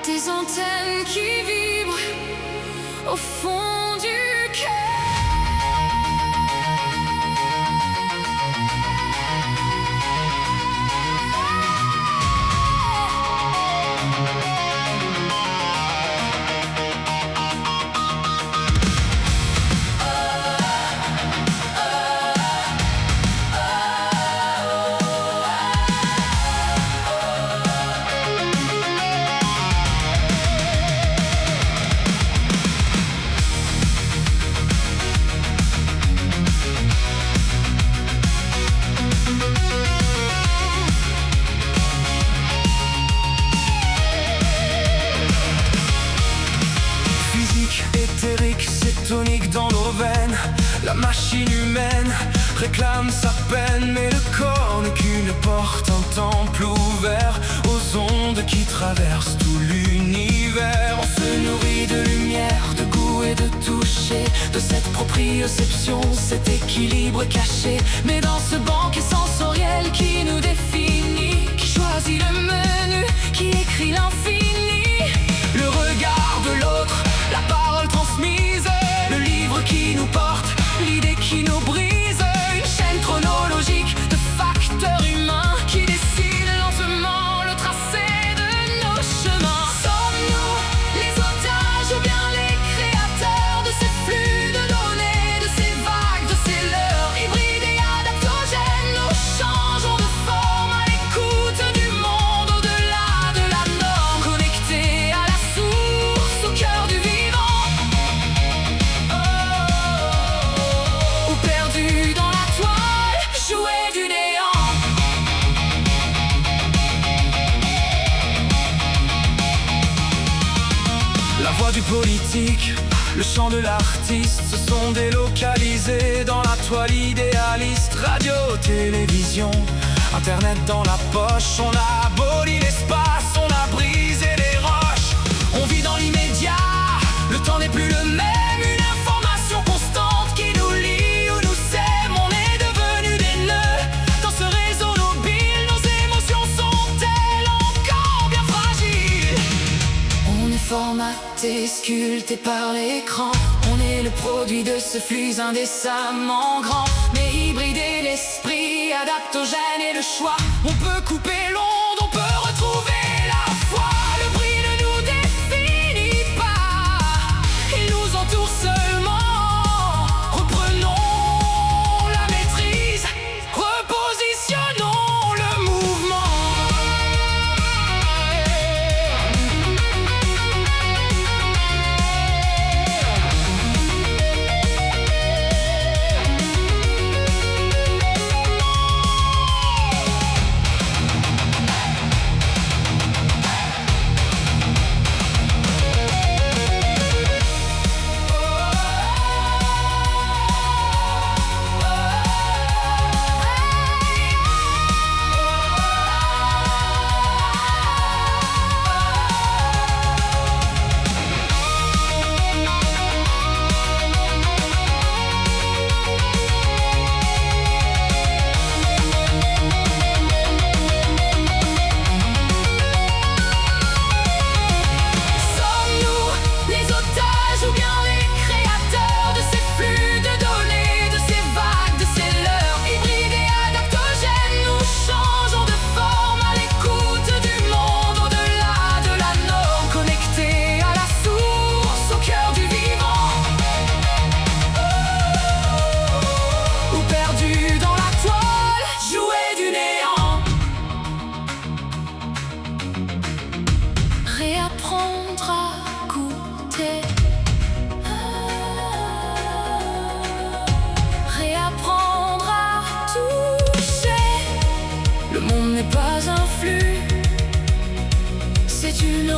des antennes qui vibrent au fond du cœur. Éthérique, c'est tonique dans nos veines. La machine humaine réclame sa peine, mais le corps n'est qu'une porte, un temple ouvert aux ondes qui traversent tout l'univers. On se nourrit de lumière, de goût et de toucher, de cette proprioception, cet équilibre caché. Mais dans ce banquet sensoriel qui nous définit, qui choisit le menu, qui écrit l'infini, le regard de l'autre, la parole transmise, le livre qui nous porte, l'idée qui nous brise, une chaîne chronologique de facteurs humains qui dessinent lentement le tracé de nos chemins. Sommes-nous les otages ou bien les créateurs de ces flux de données, de ces vagues, de ces leurres hybrides et adaptogènes? Nous changeons de forme à l'écoute du monde, au-delà de la norme, connectés à la source, au cœur du vivant. La voix du politique, le chant de l'artiste se sont délocalisés dans la toile idéaliste. Radio, télévision, internet dans la poche. On a aboli l'espace, on a brisé les roches. On vit dans l'immédiat, le temps n'est plus le même. Une information constante qui nous lie ou nous sème. On est devenus des nœuds dans ce réseau mobile. Nos émotions sont-elles encore bien fragiles? On est formaté, sculpté par l'écran. On est le produit de ce flux indécemment grand, mais hybrider l'esprit, adaptogène et le choix. On peut couper l'onde, on peut retrouver la foi. Le prix ne nous définit pas, il nous entoure seulement. Reprenons la maîtrise, repositionnons le mouvement. Réapprendre à goûter, réapprendre à toucher. Le monde n'est pas un flux, c'est une